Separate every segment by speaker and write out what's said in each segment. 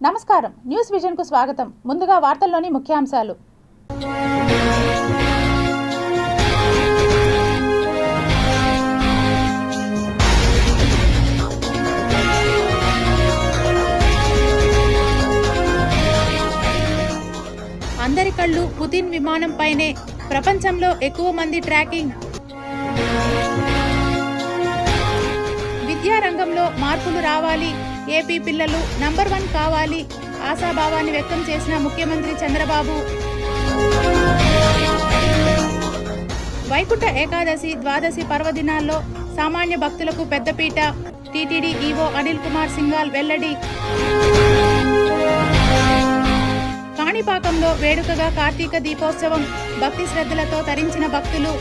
Speaker 1: నమస్కారం, news vision కు స్వాగతం. ముందుగా వార్తల్లోని ముఖ్యాంశాలు. అందరి కళ్ళు పుతిన్ విమానం పైనే, ప్రపంచంలో ఎక్కువ మంది ట్రాకింగ్. విద్యారంగంలో మార్పులు రావాలి, ఏపీ పిల్లలు నంబర్ 1 కావాలి, ఆశాభావాన్ని వ్యక్తం చేసిన ముఖ్యమంత్రి చంద్రబాబు. వైకుంఠ ఏకాదశి, ద్వాదశి పర్వదినాల్లో సామాన్య భక్తులకు పెద్దపీట. టీటీడీ ఈవో అనిల్ కుమార్ సింఘాల్ వెల్లడి. కాణిపాకంలో వేడుకగా కార్తీక దీపోత్సవం, భక్తి శ్రద్ధలతో తరించిన భక్తులు.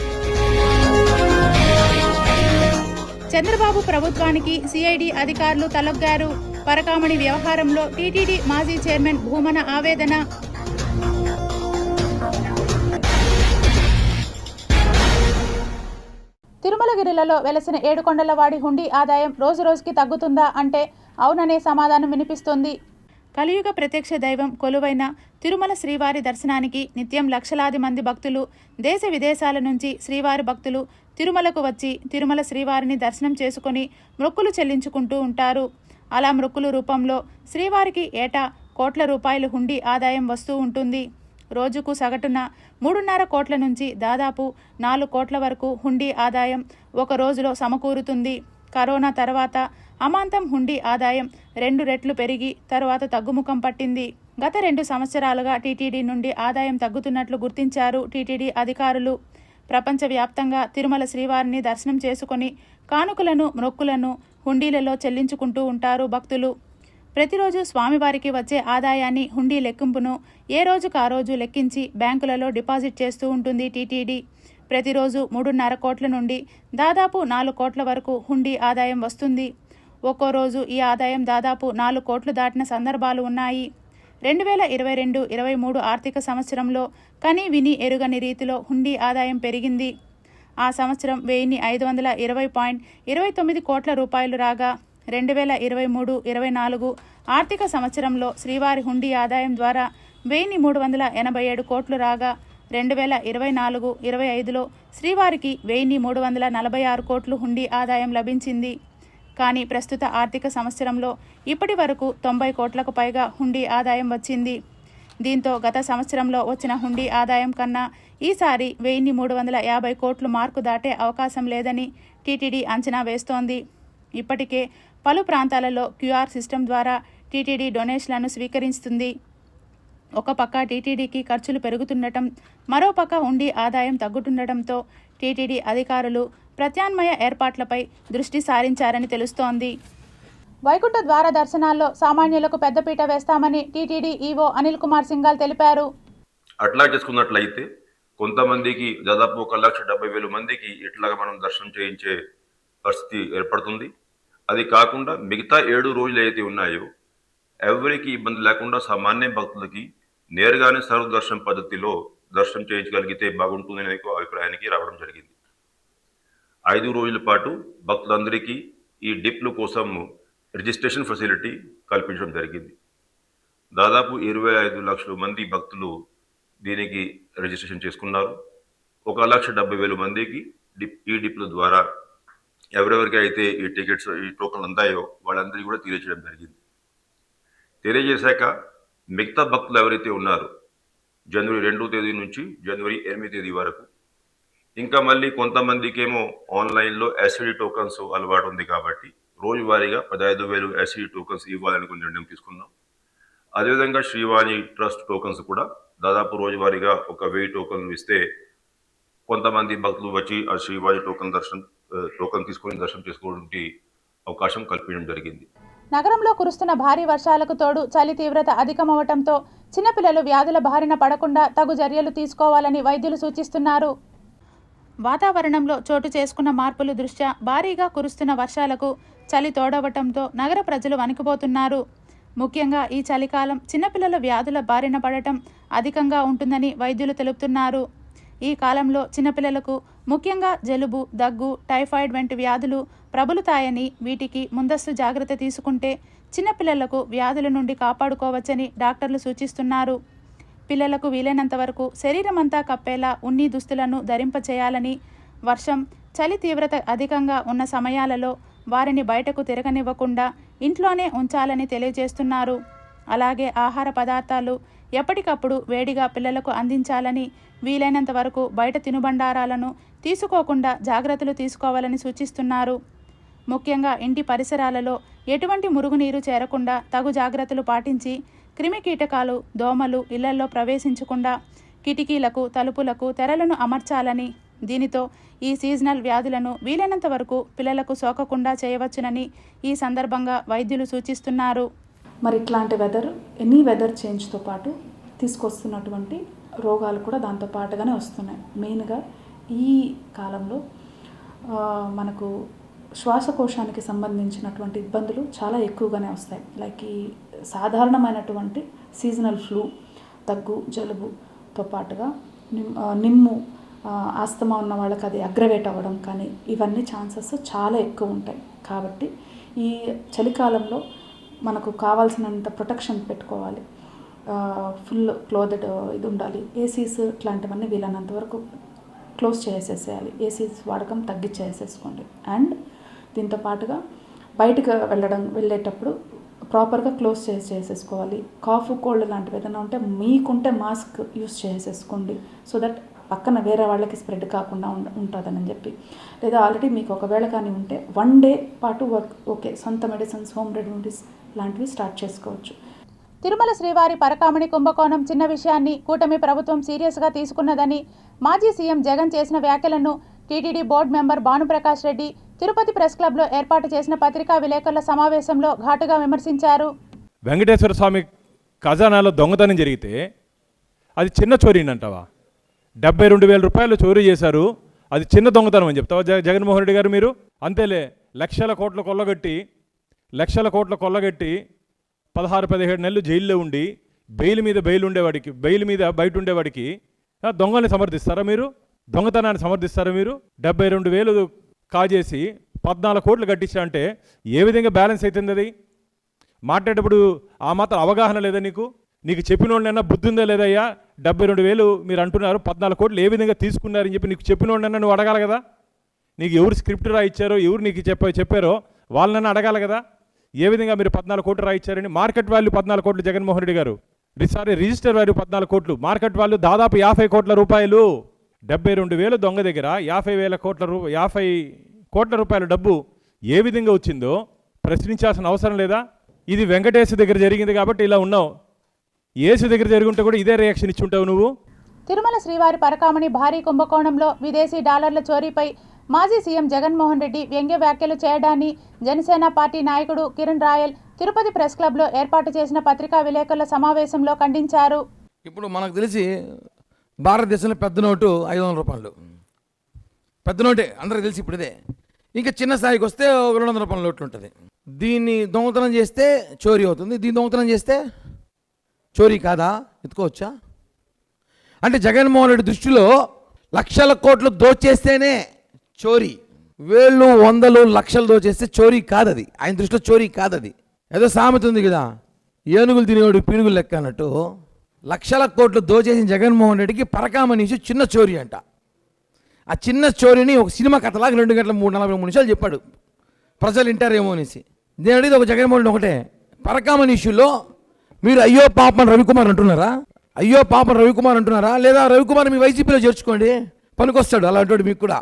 Speaker 1: చంద్రబాబు ప్రభుత్వానికి సిఐడి అధికారులు తలొగ్గారు. పరకామణి వ్యవహారంలో టీటీడీ మాజీ చైర్మన్ భూమన ఆవేదన. తిరుమలగిరిలలో వెలసిన ఏడుకొండలవాడి హుండీ ఆదాయం రోజు రోజుకి తగ్గుతుందా అంటే అవుననే సమాధానం వినిపిస్తుంది. కలియుగ ప్రత్యక్ష దైవం కొలువైన తిరుమల శ్రీవారి దర్శనానికి నిత్యం లక్షలాది మంది భక్తులు, దేశ విదేశాల నుంచి శ్రీవారి భక్తులు తిరుమలకు వచ్చి తిరుమల శ్రీవారిని దర్శనం చేసుకుని మొక్కులు చెల్లించుకుంటూ ఉంటారు. అలా మొక్కుల రూపంలో శ్రీవారికి ఏటా కోట్ల రూపాయల హుండీ ఆదాయం వస్తూ ఉంటుంది. రోజుకు సగటున 3.5 కోట్ల నుంచి దాదాపు 4 కోట్ల వరకు హుండీ ఆదాయం ఒక రోజులో సమకూరుతుంది. కరోనా తర్వాత అమాంతం హుండీ ఆదాయం 2 రెట్లు పెరిగి తరువాత తగ్గుముఖం పట్టింది. గత 2 సంవత్సరాలుగా టీటీడీ నుండి ఆదాయం తగ్గుతున్నట్లు గుర్తించారు టీటీడీ అధికారులు. ప్రపంచవ్యాప్తంగా తిరుమల శ్రీవారిని దర్శనం చేసుకుని కానుకలను, మొక్కులను హుండీలలో చెల్లించుకుంటూ ఉంటారు భక్తులు. ప్రతిరోజు స్వామివారికి వచ్చే ఆదాయాన్ని హుండీ లెక్కింపును ఏ రోజుకు ఆ రోజు లెక్కించి బ్యాంకులలో డిపాజిట్ చేస్తూ ఉంటుంది టీటీడీ. ప్రతిరోజు 3.5 కోట్ల నుండి దాదాపు 4 కోట్ల వరకు హుండీ ఆదాయం వస్తుంది. ఒక్కో రోజు ఈ ఆదాయం దాదాపు 4 కోట్లు దాటిన సందర్భాలు ఉన్నాయి. 2022-23 ఆర్థిక సంవత్సరంలో కని విని ఎరుగని రీతిలో హుండీ ఆదాయం పెరిగింది. ఆ సంవత్సరం 1520.29 కోట్ల రూపాయలు రాగా 2023-24 ఆర్థిక సంవత్సరంలో శ్రీవారి హుండీ ఆదాయం ద్వారా 1387 కోట్లు రాగా 2024-25లో శ్రీవారికి 1346 కోట్లు హుండీ ఆదాయం లభించింది. కానీ ప్రస్తుత ఆర్థిక సంవత్సరంలో ఇప్పటి వరకు 90 కోట్లకు పైగా హుండీ ఆదాయం వచ్చింది. దీంతో గత సంవత్సరంలో వచ్చిన హుండీ ఆదాయం కన్నా ఈసారి 1350 కోట్లు మార్కు దాటే అవకాశం లేదని టీటీడీ అంచనా వేస్తోంది. ఇప్పటికే పలు ప్రాంతాలలో క్యూఆర్ సిస్టమ్ ద్వారా టీటీడీ డొనేషన్లను స్వీకరిస్తుంది. ఒక పక్క టీటీడీకి ఖర్చులు పెరుగుతుండటం, మరోపక్క హుండీ ఆదాయం తగ్గుతుండటంతో టీటీడీ అధికారులు ప్రత్యామ్నాయ ఏర్పాట్లపై దృష్టి సారించారని తెలుస్తోంది. వైకుంఠ ద్వార దర్శనాల్లో సామాన్యులకు పెద్దపీట వేస్తామని టీటీడీ ఈవో అనిల్ కుమార్ సింఘాల్ తెలిపారు.
Speaker 2: అట్లా చేసుకున్నట్లయితే కొంతమందికి దాదాపు 1,70,000 మందికి ఇట్లాగా మనం దర్శనం చేయించే పరిస్థితి ఏర్పడుతుంది. అది కాకుండా మిగతా 7 రోజులు అయితే ఉన్నాయో ఎవరికి ఇబ్బంది లేకుండా సామాన్య భక్తులకి నేరుగానే సర్వదర్శనం పద్ధతిలో దర్శనం చేయించగలిగితే బాగుంటుందనే అభిప్రాయానికి రావడం జరిగింది. 5 రోజుల పాటు భక్తులందరికీ ఈ డిప్ల కోసం రిజిస్ట్రేషన్ ఫెసిలిటీ కల్పించడం జరిగింది. దాదాపు 25 లక్షల మంది భక్తులు దీనికి రిజిస్ట్రేషన్ చేసుకున్నారు. 1,70,000 మందికి ఈ డిప్ల ద్వారా ఎవరెవరికి అయితే ఈ టికెట్స్, ఈ టోకన్లు అందాయో వాళ్ళందరికీ కూడా తెలియజేయడం జరిగింది. తెలియజేశాక మిగతా భక్తులు ఎవరైతే ఉన్నారో జనవరి 2వ తేదీ నుంచి జనవరి 8వ తేదీ వరకు, ఇంకా మళ్ళీ కొంతమందికేమో ఆన్లైన్లో ఎస్ఈడి టోకన్స్ అలవాటు ఉంది కాబట్టి రోజువారీగా 15,000 ఎస్ఈడి టోకన్స్ ఇవ్వాలని కొన్ని నిర్ణయం తీసుకున్నాం. అదేవిధంగా శ్రీవాణి ట్రస్ట్ టోకన్స్ కూడా దాదాపు రోజువారీగా 1,000 టోకన్లు ఇస్తే కొంతమంది భక్తులు వచ్చి ఆ శ్రీవాణి టోకన్ తీసుకొని దర్శనం చేసుకోవడానికి అవకాశం కల్పించడం జరిగింది.
Speaker 1: నగరంలో కురుస్తున్న భారీ వర్షాలకు తోడు చలి తీవ్రత అధికమవటంతో చిన్నపిల్లలు వ్యాధుల బారిన పడకుండా తగు చర్యలు తీసుకోవాలని వైద్యులు సూచిస్తున్నారు. వాతావరణంలో చోటు చేసుకున్న మార్పుల దృష్ట్యా భారీగా కురుస్తున్న వర్షాలకు చలి తోడవటంతో నగర ప్రజలు వణికిపోతున్నారు. ముఖ్యంగా ఈ చలికాలం చిన్నపిల్లల వ్యాధుల బారిన పడటం అధికంగా ఉంటుందని వైద్యులు తెలుపుతున్నారు. ఈ కాలంలో చిన్నపిల్లలకు ముఖ్యంగా జలుబు, దగ్గు, టైఫాయిడ్ వంటి వ్యాధులు ప్రబలుతాయని, వీటికి ముందస్తు జాగ్రత్త తీసుకుంటే చిన్నపిల్లలకు వ్యాధుల నుండి కాపాడుకోవచ్చని డాక్టర్లు సూచిస్తున్నారు. పిల్లలకు వీలైనంత వరకు శరీరమంతా కప్పేలా ఉన్ని దుస్తులను ధరింపచేయాలని, వర్షం, చలి తీవ్రత అధికంగా ఉన్న సమయాలలో వారిని బయటకు తిరగనివ్వకుండా ఇంట్లోనే ఉంచాలని తెలియజేస్తున్నారు. అలాగే ఆహార పదార్థాలు ఎప్పటికప్పుడు వేడిగా పిల్లలకు అందించాలని, వీలైనంత వరకు బయట తినుబండారాలను తీసుకోకుండా జాగ్రత్తలు తీసుకోవాలని సూచిస్తున్నారు. ముఖ్యంగా ఇంటి పరిసరాలలో ఎటువంటి మురుగునీరు చేరకుండా తగు జాగ్రత్తలు పాటించి క్రిమికీటకాలు, దోమలు ఇళ్లలో ప్రవేశించకుండా కిటికీలకు, తలుపులకు తెరలను అమర్చాలని, దీనితో ఈ సీజనల్ వ్యాధులను వీలైనంత వరకు పిల్లలకు సోకకుండా చేయవచ్చునని ఈ సందర్భంగా వైద్యులు సూచిస్తున్నారు.
Speaker 3: మరి ఇట్లాంటి ఎనీ వెదర్ చేంజ్తో పాటు తీసుకొస్తున్నటువంటి రోగాలు కూడా దాంతో పాటుగానే వస్తున్నాయి. మెయిన్గా ఈ కాలంలో మనకు శ్వాసకోశానికి సంబంధించినటువంటి ఇబ్బందులు చాలా ఎక్కువగానే వస్తాయి. లైక్ ఈ సాధారణమైనటువంటి సీజనల్ ఫ్లూ, దగ్గు, జలుబుతో పాటుగా నిమ్ము, ఆస్తమా ఉన్న వాళ్ళకి అది అగ్రవేట్ అవ్వడం కానీ ఇవన్నీ ఛాన్సెస్ చాలా ఎక్కువ ఉంటాయి. కాబట్టి ఈ చలికాలంలో మనకు కావాల్సినంత ప్రొటెక్షన్ పెట్టుకోవాలి. ఫుల్ క్లోతెడ్ ఇది ఉండాలి. ఏసీస్ ఇట్లాంటివన్నీ వీలైనంత వరకు క్లోజ్ చేసేసేయాలి. ఏసీస్ వాడకం తగ్గించేసేసుకోండి. అండ్ దీంతో పాటుగా బయటకు వెళ్ళేటప్పుడు ప్రాపర్గా క్లోజ్ చేసేసుకోవాలి. కాఫ్, కోల్డ్ లాంటివి ఏదైనా ఉంటే మీకుంటే మాస్క్ యూస్ చేసేసుకోండి. సో దట్ పక్కన వేరే వాళ్ళకి స్ప్రెడ్ కాకుండా ఉంటుందని చెప్పి. లేదా ఆల్రెడీ మీకు ఒకవేళ కానీ ఉంటే 1 డే పాటు వర్క్ ఓకే, సొంత మెడిసిన్స్, హోమ్ రెమెడీస్ లాంటివి స్టార్ట్ చేసుకోవచ్చు.
Speaker 1: తిరుమల శ్రీవారి పరకామణి కుంభకోణం చిన్న విషయాన్ని కూటమి ప్రభుత్వం సీరియస్గా తీసుకున్నదని, మాజీ సీఎం జగన్ చేసిన వ్యాఖ్యలను TTD board member Bhanuprakash Reddy Tirupati press క్లబ్లో ఏర్పాటు చేసిన పత్రికా విలేకరుల సమావేశంలో ఘాటుగా విమర్శించారు.
Speaker 4: వెంకటేశ్వర స్వామి ఖజానాలో దొంగతనం జరిగితే అది చిన్న చోరీనంటావా? 72,000 రూపాయలు చోరీ చేశారు, అది చిన్న దొంగతనం అని చెప్తావా జగన్మోహన్ రెడ్డి గారు? మీరు అంతేలే, లక్షల కోట్లు కొల్లగట్టి 16-17 నెలలు జైల్లో ఉండి బెయిల్ మీద బయట ఉండేవాడికి దొంగల్ని సమర్థిస్తారా మీరు? దొంగతనాన్ని సమర్థిస్తారా మీరు? 72,000 కాజేసి 14 కోట్లు కట్టించా అంటే ఏ విధంగా బ్యాలెన్స్ అవుతుంది? అది మాట్లాడేటప్పుడు ఆ మాత్రం అవగాహన లేదా నీకు చెప్పిన వాళ్ళైనా బుద్ధి ఉందా లేదయ్యా? 72,000 మీరు అంటున్నారు, 14 కోట్లు ఏ విధంగా తీసుకున్నారని చెప్పి నీకు చెప్పిన వాళ్ళైనా నువ్వు అడగాలి కదా. నీకు ఎవరు స్క్రిప్ట్ రాయిచ్చారో, ఎవరు నీకు చెప్పారో వాళ్ళనైనా అడగాలి కదా. ఏ విధంగా మీరు 14 కోట్లు రాయిచ్చారని? మార్కెట్ వాల్యూ 14 కోట్లు జగన్మోహన్ రెడ్డి గారు, రిజిస్టర్ వాల్యూ 14 కోట్లు, మార్కెట్ వాల్యూ దాదాపు 50 కోట్ల రూపాయలు. 72,000 దొంగ దగ్గర 50 కోట్ల రూపాయల డబ్బు ఏ విధంగా వచ్చిందో ప్రశ్నించాల్సిన అవసరం లేదా? ఇది వెంకటేశ్వర దగ్గర జరిగింది కాబట్టి ఇలా ఉన్నావు. యేసు దగ్గర జరుగుంటే కూడా ఇదే రియాక్షన్ ఇచ్చి ఉంటావు నువ్వు.
Speaker 1: తిరుమల శ్రీవారి పరకామణి భారీ కుంభకోణంలో విదేశీ డాలర్ల చోరీపై మాజీ సీఎం జగన్మోహన్ రెడ్డి వ్యంగ్య వ్యాఖ్యలు చేయడాన్ని జనసేన పార్టీ నాయకుడు కిరణ్ రాయల్ తిరుపతి ప్రెస్ క్లబ్లో ఏర్పాటు చేసిన పత్రికా విలేకరుల సమావేశంలో ఖండించారు.
Speaker 5: ఇప్పుడు మనకు తెలిసి భారతదేశంలో పెద్ద నోటు 500 రూపాయలు, పెద్ద నోటే అందరికీ తెలిసి. ఇప్పుడు ఇదే ఇంకా చిన్న స్థాయికి వస్తే 200 రూపాయల నోట్లు ఉంటుంది. దీన్ని దొంగతనం చేస్తే చోరీ అవుతుంది, దీన్ని దొంగతనం చేస్తే చోరీ కాదా? ఎత్తుకోవచ్చా? అంటే జగన్మోహన్ రెడ్డి దృష్టిలో లక్షల కోట్లు దోచేస్తేనే చోరీ, వేళ్ళు, వందలు, లక్షలు దోచేస్తే చోరీ కాదది. ఆయన దృష్టిలో చోరీ కాదది. ఏదో సామెత ఉంది కదా, ఏనుగులు తినేవాడు పీనుగులు లెక్క అన్నట్టు. లక్షల కోట్లు దోచేసిన జగన్మోహన్ రెడ్డికి పరకామణి ఇష్యూ చిన్న చోరీ అంట. ఆ చిన్న చోరీని ఒక సినిమా కథలాగా 2 గంటల 43 నిమిషాలు చెప్పాడు, ప్రజలు వింటారేమో అనేసి. నేను అడిగితే ఒక జగన్మోహన్ రెడ్డి ఒకటే, పరకామణి ఇష్యూలో మీరు అయ్యో పాపం రవికుమార్ అంటున్నారా? లేదా రవికుమార్ మీ వైసీపీలో చేర్చుకోండి, పనికొస్తాడు. అలాంటి మీకు కూడా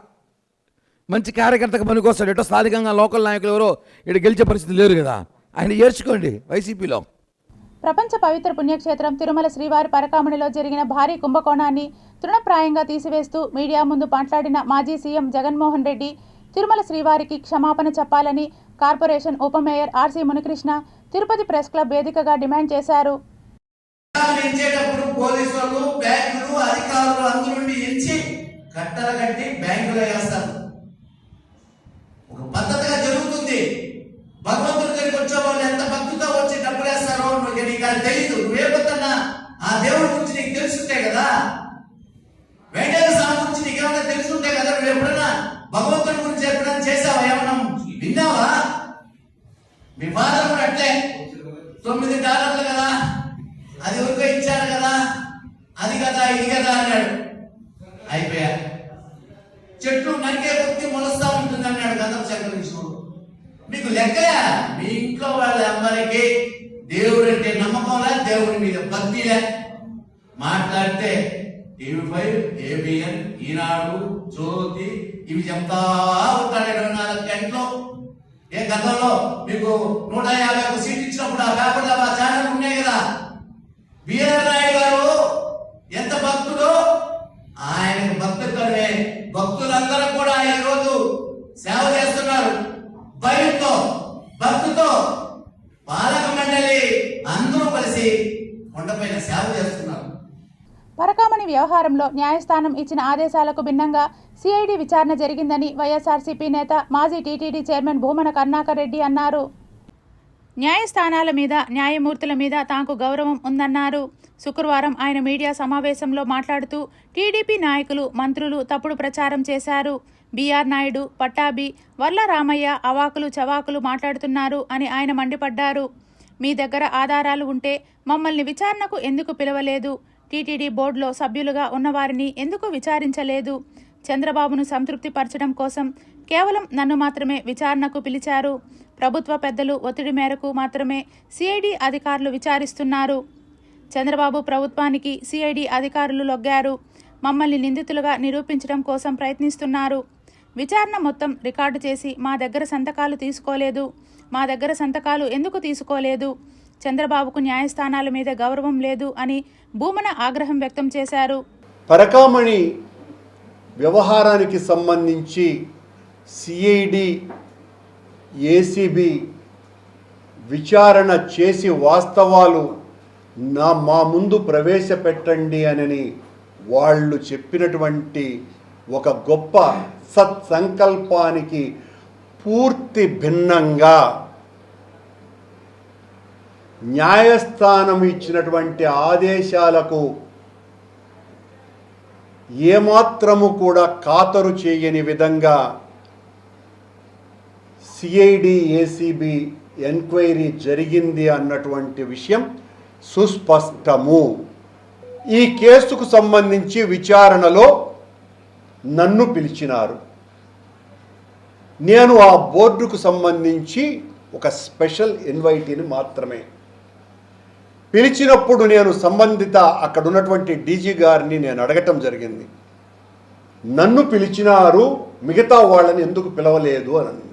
Speaker 5: మంచి కార్యకర్తగా పనికొస్తాడు. ఎటో స్థానికంగా లోకల్ నాయకులు ఎవరో ఇక్కడ గెలిచే పరిస్థితి లేరు కదా, ఆయన చేర్చుకోండి వైసీపీలో.
Speaker 1: ప్రపంచ పవిత్ర పుణ్యక్షేత్రం తిరుమల శ్రీవారి పరకామణిలో జరిగిన భారీ కుంభకోణాన్ని తృణప్రాయంగా తీసివేస్తూ మీడియా ముందు మాట్లాడిన మాజీ సీఎం జగన్మోహన్ రెడ్డి తిరుమల శ్రీవారికి క్షమాపణ చెప్పాలని కార్పొరేషన్ ఉప mayor RC Munikrishna Tirupati press club వేదికగా డిమాండ్ చేశారు.
Speaker 6: భగవంతుడి దగ్గరికి వచ్చే వాళ్ళు ఎంత భక్తితో వచ్చి డబ్బులు వేస్తారో నీకు అది తెలియదు. నువ్వేపోతున్నా ఆ దేవుడి గురించి నీకు తెలుసుంటే కదా, వెంకటేశ్వర స్వామి గురించి నీకు ఏమైనా తెలుసుంటే కదా. నువ్వు ఎప్పుడన్నా భగవంతుడి గురించి ఎప్పుడైనా చేసావా? ఏమన్నా విన్నావా? మీ ఫాదర్ కూడా అట్లే $9 కదా, అది ఊరికే ఇచ్చారు కదా, అది కదా ఇది కదా అన్నాడు. అయిపోయా. చెట్లు నరికే కొద్ది మొలుస్తా ఉంటుంది అన్నాడు గంధం సేకరించినోడు. మీకు లెక్కలే. మీ ఇంట్లో వాళ్ళందరికీ దేవుడు అంటే నమ్మకంలే, దేవుడి మీద భక్తిలే. మాట్లాడితే TV5, ABN, ఈనాడు, జ్యోతి ఇవి చెప్తా ఉంటాడు 24 గంటలు. ఏ గతంలో మీకు 150 సీట్లు ఇచ్చినప్పుడు ఆ పేపర్లో ఆ ఛానల్ ఉన్నాయి కదా. బిఆర్ నాయుడు గారు ఎంత భక్తుడు, ఆయన భక్తుడే. భక్తులందరూ కూడా ఈ రోజు సేవ చేస్తున్నారు. భయంతో భక్తితో పాలక మండలి అందరూ కలిసి కొండపైన సేవ చేస్తున్నారు.
Speaker 1: పరకామణి వ్యవహారంలో న్యాయస్థానం ఇచ్చిన ఆదేశాలకు భిన్నంగా సిఐడి విచారణ జరిగిందని వైఎస్ఆర్సీపీ నేత మాజీ టీటీడీ చైర్మన్ భూమన కరుణాకర్ రెడ్డి అన్నారు. న్యాయస్థానాల మీద, న్యాయమూర్తుల మీద తాకు గౌరవం ఉందన్నారు. శుక్రవారం ఆయన మీడియా సమావేశంలో మాట్లాడుతూ టీడీపీ నాయకులు, మంత్రులు తప్పుడు ప్రచారం చేశారు. బీఆర్ నాయుడు, పట్టాభి, వర్ల రామయ్య అవాకులు చవాకులు మాట్లాడుతున్నారు అని ఆయన మండిపడ్డారు. మీ దగ్గర ఆధారాలు ఉంటే మమ్మల్ని విచారణకు ఎందుకు పిలవలేదు? టీటీడీ బోర్డులో సభ్యులుగా ఉన్నవారిని ఎందుకు విచారించలేదు? చంద్రబాబును సంతృప్తి పరచడం కోసం కేవలం నన్ను మాత్రమే విచారణకు పిలిచారు. ప్రభుత్వ పెద్దలు ఒత్తిడి మేరకు మాత్రమే సిఐడి అధికారులు విచారిస్తున్నారు. చంద్రబాబు ప్రభుత్వానికి సిఐడి అధికారులు లొగ్గారు. మమ్మల్ని నిందితులుగా నిరూపించడం కోసం ప్రయత్నిస్తున్నారు. విచారణ మొత్తం రికార్డు చేసి మా దగ్గర సంతకాలు తీసుకోలేదు. మా దగ్గర సంతకాలు ఎందుకు తీసుకోలేదు? చంద్రబాబుకు న్యాయస్థానాల మీద గౌరవం లేదు అని భూమన ఆగ్రహం వ్యక్తం చేశారు.
Speaker 7: పరకామణి వ్యవహారానికి సంబంధించి సిఐడి, ఏసీబీ విచారణ చేసి వాస్తవాలు మా ముందు ప్రవేశపెట్టండి అని వాళ్ళు చెప్పినటువంటి ఒక గొప్ప సత్సంకల్పానికి పూర్తి భిన్నంగా న్యాయస్థానం ఇచ్చినటువంటి ఆదేశాలకు ఏమాత్రము కూడా ఖాతరు చేయని విధంగా సిఐడి, ఏసీబీ ఎంక్వైరీ జరిగింది అన్నటువంటి విషయం సుస్పష్టము. ఈ కేసుకు సంబంధించి విచారణలో నన్ను పిలిచినారు. నేను ఆ బోర్డుకు సంబంధించి ఒక స్పెషల్ ఇన్వైటీని మాత్రమే పిలిచినప్పుడు నేను సంబంధిత అక్కడ ఉన్నటువంటి డీజీ గారిని నేను అడగటం జరిగింది. నన్ను పిలిచినారు, మిగతా వాళ్ళని ఎందుకు పిలవలేదు అని.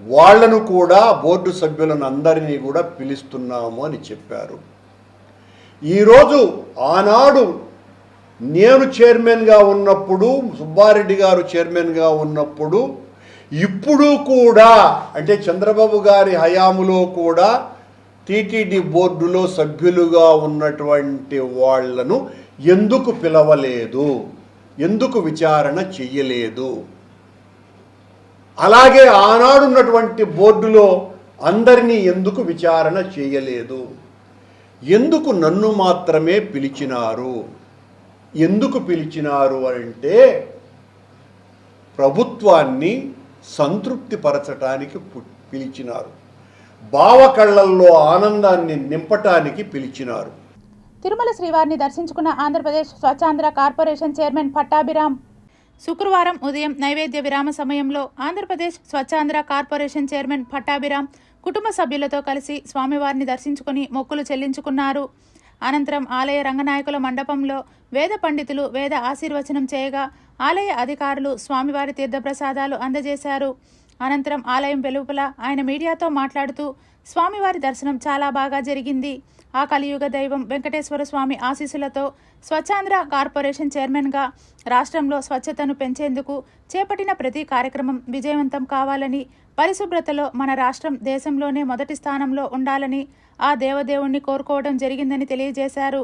Speaker 7: వాళ్లను కూడా, బోర్డు సభ్యులను అందరినీ కూడా పిలుస్తున్నాము అని చెప్పారు. ఈరోజు ఆనాడు నేను చైర్మన్గా ఉన్నప్పుడు, సుబ్బారెడ్డి గారు చైర్మన్గా ఉన్నప్పుడు, ఇప్పుడు కూడా అంటే చంద్రబాబు గారి హయాములో కూడా టీటీడీ బోర్డులో సభ్యులుగా ఉన్నటువంటి వాళ్లను ఎందుకు పిలవలేదు? ఎందుకు విచారణ చెయ్యలేదు? అలాగే ఆనాడున్నటువంటి బోర్డులో అందరినీ ఎందుకు విచారణ చేయలేదు? ఎందుకు నన్ను మాత్రమే పిలిచినారు? ఎందుకు పిలిచినారు అంటే ప్రభుత్వాన్ని సంతృప్తిపరచటానికి పిలిచినారు. బావ కళ్ళల్లో ఆనందాన్ని నింపటానికి పిలిచినారు.
Speaker 1: తిరుమల శ్రీవారిని దర్శించుకున్న ఆంధ్రప్రదేశ్ స్వచ్ఛాంధ్ర కార్పొరేషన్ చైర్మన్ పట్టాభిరామ్ శుక్రవారం ఉదయం నైవేద్య విరామ సమయంలో ఆంధ్రప్రదేశ్ స్వచ్ఛాంధ్ర కార్పొరేషన్ చైర్మన్ పట్టాభిరామ్ కుటుంబ సభ్యులతో కలిసి స్వామివారిని దర్శించుకుని మొక్కులు చెల్లించుకున్నారు. అనంతరం ఆలయ రంగనాయకుల మండపంలో వేద పండితులు వేద ఆశీర్వచనం చేయగా ఆలయ అధికారులు స్వామివారి తీర్థప్రసాదాలు అందజేశారు. అనంతరం ఆలయం వెలుపల ఆయన మీడియాతో మాట్లాడుతూ స్వామివారి దర్శనం చాలా బాగా జరిగింది. ఆ కలియుగ దైవం వెంకటేశ్వర స్వామి ఆశీస్సులతో స్వచ్ఛాంధ్ర కార్పొరేషన్ చైర్మన్గా రాష్ట్రంలో స్వచ్ఛతను పెంచేందుకు చేపట్టిన ప్రతి కార్యక్రమం విజయవంతం కావాలని, పరిశుభ్రతలో మన రాష్ట్రం దేశంలోనే మొదటి స్థానంలో ఉండాలని ఆ దేవదేవుణ్ణి కోరుకోవడం జరిగిందని తెలియజేశారు.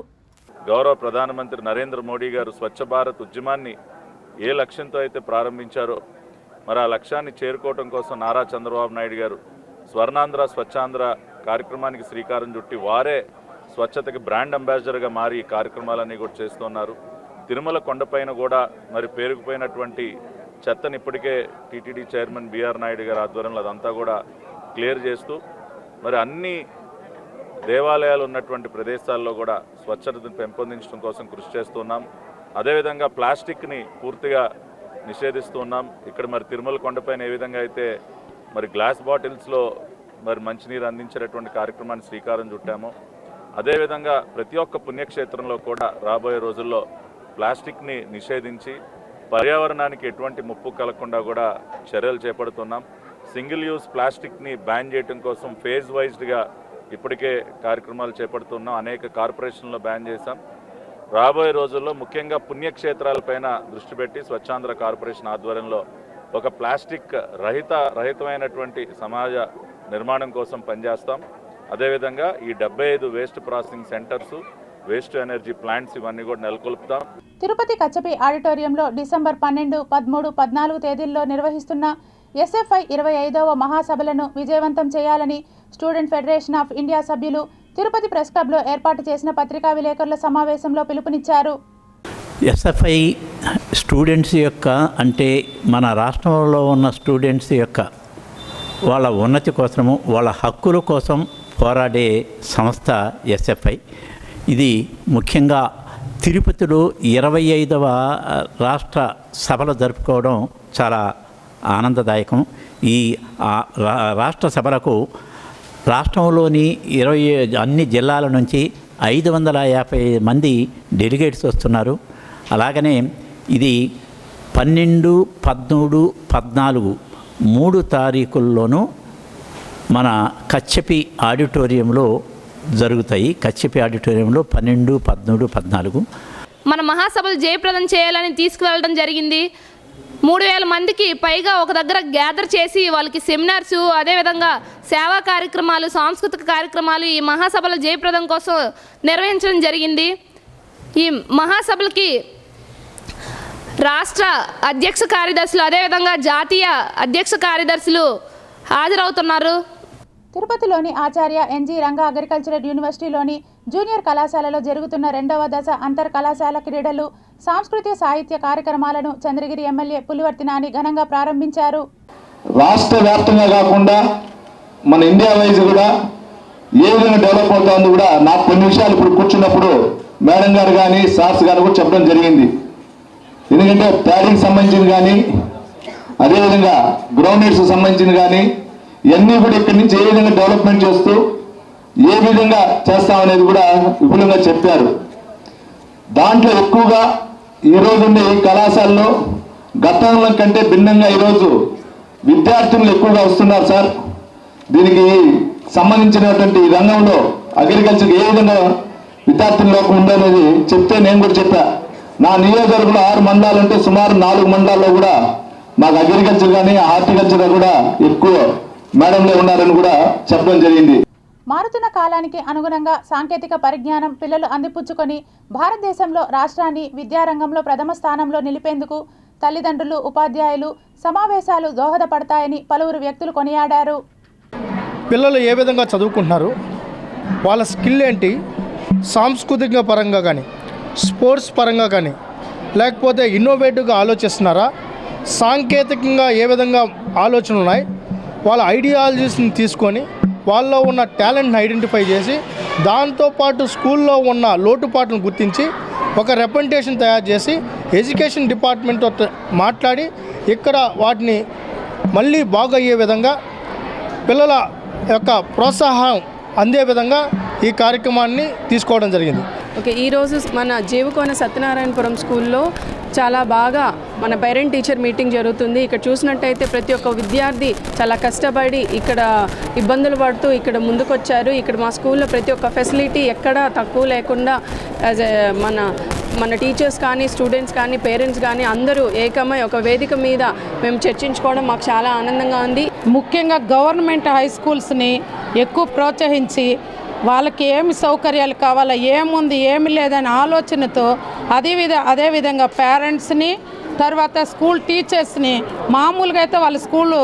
Speaker 8: గౌరవ ప్రధానమంత్రి నరేంద్ర మోడీ గారు స్వచ్ఛ భారత్ ఉద్యమాన్ని ఏ లక్ష్యంతో అయితే ప్రారంభించారో మరి ఆ లక్ష్యాన్ని చేరుకోవడం కోసం నారా చంద్రబాబు నాయుడు గారు స్వర్ణాంధ్ర స్వచ్ఛాంధ్ర కార్యక్రమానికి శ్రీకారం చుట్టి వారే స్వచ్ఛతకి బ్రాండ్ అంబాసిడర్గా మారి ఈ కార్యక్రమాలన్నీ కూడా చేస్తున్నారు. తిరుమల కొండపైన కూడా మరి పేరుకుపోయినటువంటి చెత్తని ఇప్పటికే టీటీడీ చైర్మన్ బీఆర్ నాయుడు గారి ఆధ్వర్యంలో అదంతా కూడా క్లియర్ చేస్తూ మరి అన్ని దేవాలయాలు ఉన్నటువంటి ప్రదేశాల్లో కూడా స్వచ్ఛతను పెంపొందించడం కోసం కృషి చేస్తున్నాం. అదేవిధంగా ప్లాస్టిక్ని పూర్తిగా నిషేధిస్తున్నాం. ఇక్కడ మరి తిరుమల కొండపైన ఏ విధంగా అయితే మరి గ్లాస్ బాటిల్స్లో మరి మంచినీరు అందించేటటువంటి కార్యక్రమాన్ని శ్రీకారం చుట్టాము, అదేవిధంగా ప్రతి ఒక్క పుణ్యక్షేత్రంలో కూడా రాబోయే రోజుల్లో ప్లాస్టిక్ని నిషేధించి పర్యావరణానికి ఎటువంటి ముప్పు కలగకుండా కూడా చర్యలు చేపడుతున్నాం. సింగిల్ యూజ్ ప్లాస్టిక్ని బ్యాన్ చేయడం కోసం ఫేజ్ వైజ్డ్గా ఇప్పటికే కార్యక్రమాలు చేపడుతున్నాం. అనేక కార్పొరేషన్లో బ్యాన్ చేశాం. రాబోయే రోజుల్లో ముఖ్యంగా పుణ్యక్షేత్రాలపైన దృష్టి పెట్టి స్వచ్ఛాంధ్ర కార్పొరేషన్ ఆధ్వర్యంలో ఒక ప్లాస్టిక్ రహితమైనటువంటి సమాజ నిర్మాణం కోసం పనిచేస్తాం. అదేవిధంగా ఈ 75 waste processing centres, waste energy plants ఇవన్నీ కూడా నెలకొల్పుతాం.
Speaker 1: తిరుపతి కచ్చపి ఆడిటోరియంలో డిసెంబర్ 12, 13, 14 తేదీల్లో నిర్వహిస్తున్న ఎస్ఎఫ్ఐ 25వ మహాసభలను విజయవంతం చేయాలని స్టూడెంట్ ఫెడరేషన్ ఆఫ్ ఇండియా సభ్యులు తిరుపతి ప్రెస్ క్లబ్లో ఏర్పాటు చేసిన పత్రికా విలేకరుల సమావేశంలో పిలుపునిచ్చారు.
Speaker 9: ఎస్ఎఫ్ఐ స్టూడెంట్స్ యొక్క అంటే మన రాష్ట్రంలో ఉన్న స్టూడెంట్స్ యొక్క వాళ్ళ ఉన్నతి కోసము, వాళ్ళ హక్కుల కోసం పోరాడే సంస్థ ఎస్ఎఫ్ఐ. ఇది ముఖ్యంగా తిరుపతిలో 25వ రాష్ట్ర సభలు జరుపుకోవడం చాలా ఆనందదాయకం. ఈ రాష్ట్ర సభలకు రాష్ట్రంలోని అన్ని జిల్లాల నుంచి 550 మంది డెలిగేట్స్ వస్తున్నారు. అలాగనే ఇది 12, 13, 14 3 తారీఖుల్లోనూ మన కచ్చపి ఆడిటోరియంలో జరుగుతాయి. కచ్చపి ఆడిటోరియంలో 12, 13, 14
Speaker 10: మన మహాసభలు జయప్రదం చేయాలని తీసుకువెళ్ళడం జరిగింది. 3000 మందికి పైగా ఒక దగ్గర గ్యాదర్ చేసి వాళ్ళకి సెమినార్సు, అదేవిధంగా సేవా కార్యక్రమాలు, సాంస్కృతిక కార్యక్రమాలు ఈ మహాసభల జయప్రదం కోసం నిర్వహించడం జరిగింది. ఈ మహాసభలకి రాష్ట్ర అధ్యక్ష కార్యదర్శులు, అదేవిధంగా జాతీయ అధ్యక్ష కార్యదర్శులు హాజరవుతున్నారు.
Speaker 1: తిరుపతిలోని ఆచార్య ఎన్జీ రంగా అగ్రికల్చరల్ యూనివర్సిటీలోని జూనియర్ కళాశాలలో జరుగుతున్న 2వ దశ అంతర్ కళాశాల క్రీడలు, సాంస్కృతిక సాహిత్య కార్యక్రమాలను చంద్రగిరి ఎమ్మెల్యే పులివర్తి నాని ఘనంగా ప్రారంభించారు.
Speaker 11: రాష్ట్ర వ్యాప్తంగా కాకుండా మన ఇండియా వైజ్ కూడా ఏ విధంగా డెవలప్ అవుతుందో కూడా నాకు కొన్ని విషయాలు ఇప్పుడు కూర్చున్నప్పుడు మేడం గారు కానీ సార్స్ గారు కూడా చెప్పడం జరిగింది. ఎందుకంటే ప్యాడింగ్ సంబంధించింది కానీ, అదేవిధంగా గ్రౌండ్ నీడ్స్ సంబంధించింది కానీ ఇవన్నీ కూడా ఇక్కడి నుంచి ఏ విధంగా డెవలప్మెంట్ చేస్తూ ఏ విధంగా చేస్తామనేది కూడా విపులంగా చెప్పారు. దాంట్లో ఎక్కువగా ఈరోజు ఉండే ఈ కళాశాలలో గతంలో కంటే భిన్నంగా ఈరోజు విద్యార్థులు ఎక్కువగా వస్తున్నారు సార్. దీనికి సంబంధించినటువంటి రంగంలో అగ్రికల్చర్ ఏ విధంగా విద్యార్థుల లోపం ఉందనేది చెప్తే నేను కూడా చెప్పా. నా నియోజకవర్గంలో 6 మండలాలు ఉంటే సుమారు 4 మండలాల్లో కూడా మాకు అగ్రికల్చర్ కానీ హార్టికల్చర్ కూడా ఎక్కువ మేడంలే ఉన్నారని కూడా చెప్పడం జరిగింది.
Speaker 1: మారుతున్న కాలానికి అనుగుణంగా సాంకేతిక పరిజ్ఞానం పిల్లలు అందిపుచ్చుకొని భారతదేశంలో రాష్ట్రాన్ని విద్యారంగంలో ప్రథమ స్థానంలో నిలిపేందుకు తల్లిదండ్రులు, ఉపాధ్యాయులు సమావేశాలు దోహదపడతాయని పలువురు వ్యక్తులు కొనియాడారు.
Speaker 12: పిల్లలు ఏ విధంగా చదువుకుంటున్నారు, వాళ్ళ స్కిల్ ఏంటి, సాంస్కృతిక పరంగా కానీ స్పోర్ట్స్ పరంగా కానీ లేకపోతే ఇన్నోవేటివ్గా ఆలోచిస్తున్నారా, సాంకేతికంగా ఏ విధంగా ఆలోచనలు ఉన్నాయి, వాళ్ళ ఐడియాలజీస్ని తీసుకొని వాళ్ళలో ఉన్న టాలెంట్ని ఐడెంటిఫై చేసి దాంతోపాటు స్కూల్లో ఉన్న లోటుపాట్లను గుర్తించి ఒక రిప్రజెంటేషన్ తయారు చేసి ఎడ్యుకేషన్ డిపార్ట్మెంట్తో మాట్లాడి ఇక్కడ వాటిని మళ్ళీ బాగయ్యే విధంగా పిల్లల యొక్క ప్రోత్సాహం అందే విధంగా ఈ కార్యక్రమాన్ని తీసుకోవడం జరిగింది.
Speaker 13: ఓకే, ఈరోజు మన జీవకోన సత్యనారాయణపురం స్కూల్లో చాలా బాగా మన పేరెంట్ టీచర్ మీటింగ్ జరుగుతుంది. ఇక్కడ చూసినట్టయితే ప్రతి ఒక్క విద్యార్థి చాలా కష్టపడి ఇక్కడ ఇబ్బందులు పడుతూ ఇక్కడ ముందుకొచ్చారు. ఇక్కడ మా స్కూల్లో ప్రతి ఒక్క ఫెసిలిటీ ఎక్కడా తక్కువ లేకుండా మన టీచర్స్ కానీ, స్టూడెంట్స్ కానీ, పేరెంట్స్ కానీ అందరూ ఏకమై ఒక వేదిక మీద మేము చర్చించుకోవడం మాకు చాలా ఆనందంగా ఉంది.
Speaker 14: ముఖ్యంగా గవర్నమెంట్ హై స్కూల్స్ని ఎక్కువ ప్రోత్సహించి వాళ్ళకి ఏమి సౌకర్యాలు కావాలో, ఏముంది ఏమి లేదని ఆలోచనతో అదేవిధంగా పేరెంట్స్ని, తర్వాత స్కూల్ టీచర్స్ని మామూలుగా అయితే వాళ్ళ స్కూలు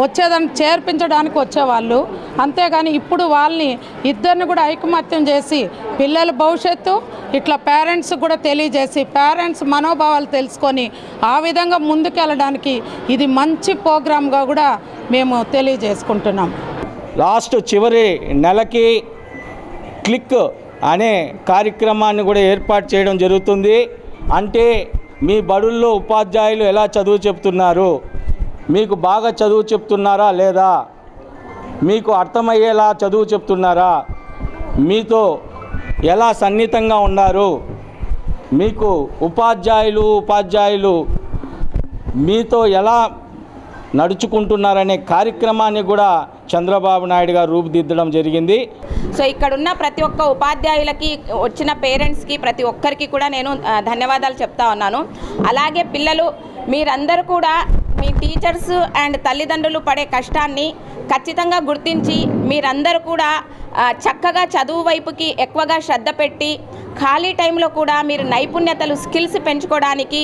Speaker 14: వచ్చేదాన్ని చేర్పించడానికి వచ్చేవాళ్ళు. అంతేగాని ఇప్పుడు వాళ్ళని ఇద్దరిని కూడా ఐకమత్యం చేసి పిల్లల భవిష్యత్తు ఇట్లా పేరెంట్స్ కూడా తెలియజేసి పేరెంట్స్ మనోభావాలు తెలుసుకొని ఆ విధంగా ముందుకెళ్ళడానికి ఇది మంచి ప్రోగ్రామ్గా కూడా మేము తెలియజేసుకుంటున్నాం.
Speaker 15: లాస్ట్ చివరి నెలకి క్లిక్ అనే కార్యక్రమాన్ని కూడా ఏర్పాటు చేయడం జరుగుతుంది. అంటే మీ బడుల్లో ఉపాధ్యాయులు ఎలా చదువు చెప్తున్నారు, మీకు బాగా చదువు చెప్తున్నారా లేదా, మీకు అర్థమయ్యేలా చదువు చెప్తున్నారా, మీతో ఎలా సన్నిహితంగా ఉన్నారు, మీకు ఉపాధ్యాయులు మీతో ఎలా నడుచుకుంటున్నారనే కార్యక్రమాన్ని కూడా చంద్రబాబు నాయుడు గారు రూపుదిద్దడం జరిగింది.
Speaker 16: సో ఇక్కడున్న ప్రతి ఒక్క ఉపాధ్యాయులకి, వచ్చిన పేరెంట్స్కి, ప్రతి ఒక్కరికి కూడా నేను ధన్యవాదాలు చెప్తా ఉన్నాను. అలాగే పిల్లలు మీరందరూ కూడా మీ టీచర్స్ అండ్ తల్లిదండ్రులు పడే కష్టాన్ని ఖచ్చితంగా గుర్తించి మీరందరూ కూడా చక్కగా చదువు వైపుకి ఎక్కువగా శ్రద్ధ పెట్టి ఖాళీ టైంలో కూడా మీరు నైపుణ్యతలు, స్కిల్స్ పెంచుకోవడానికి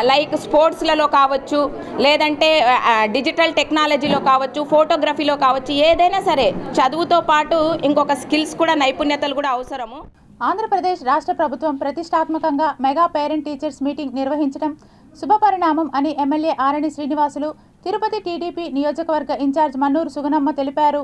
Speaker 16: లైక్ స్పోర్ట్స్లలో కావచ్చు, లేదంటే డిజిటల్ టెక్నాలజీలో కావచ్చు, ఫోటోగ్రఫీలో కావచ్చు, ఏదైనా సరే చదువుతో పాటు ఇంకొక స్కిల్స్ కూడా, నైపుణ్యతలు కూడా అవసరము.
Speaker 1: ఆంధ్రప్రదేశ్ రాష్ట్ర ప్రభుత్వం ప్రతిష్టాత్మకంగా మెగా పేరెంట్ టీచర్స్ మీటింగ్ నిర్వహించడం శుభపరిణామం అని ఎమ్మెల్యే ఆరణి శ్రీనివాసులు, తిరుపతి టీడీపీ నియోజకవర్గ ఇన్ఛార్జ్ మన్నూరు సుగుణమ్మ తెలిపారు.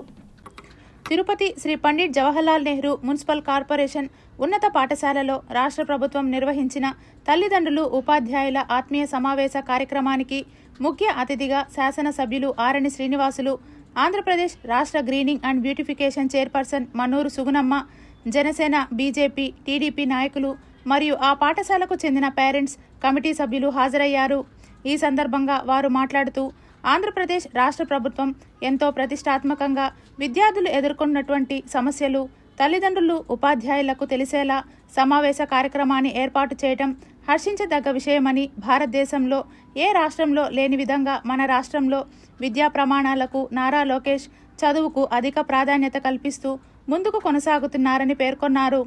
Speaker 1: తిరుపతి శ్రీ పండిట్ జవహర్లాల్ నెహ్రూ మున్సిపల్ కార్పొరేషన్ ఉన్నత పాఠశాలలో రాష్ట్ర ప్రభుత్వం నిర్వహించిన తల్లిదండ్రులు, ఉపాధ్యాయుల ఆత్మీయ సమావేశ కార్యక్రమానికి ముఖ్య అతిథిగా శాసనసభ్యులు ఆరణి శ్రీనివాసులు, ఆంధ్రప్రదేశ్ రాష్ట్ర greening and beautification chairperson Mannur Sugunamma, Janasena, BJP, TDP నాయకులు మరియు ఆ పాఠశాలకు చెందిన పేరెంట్స్ కమిటీ సభ్యులు హాజరయ్యారు. ఈ సందర్భంగా వారు మాట్లాడుతూ ఆంధ్రప్రదేశ్ రాష్ట్ర ప్రభుత్వం ఎంతో ప్రతిష్టాత్మకంగా విద్యార్థులు ఎదుర్కొన్నటువంటి సమస్యలు తల్లిదండ్రులు, ఉపాధ్యాయులకు తెలిసేలా సమావేశ కార్యక్రమాన్ని ఏర్పాటు చేయడం హర్షించదగ్గ విషయమని, భారతదేశంలో ఏ రాష్ట్రంలో లేని విధంగా మన రాష్ట్రంలో విద్యా ప్రమాణాలకు నారా లోకేష్ చదువుకు అధిక ప్రాధాన్యత కల్పిస్తూ ముందుకు కొనసాగుతున్నారని పేర్కొన్నారు.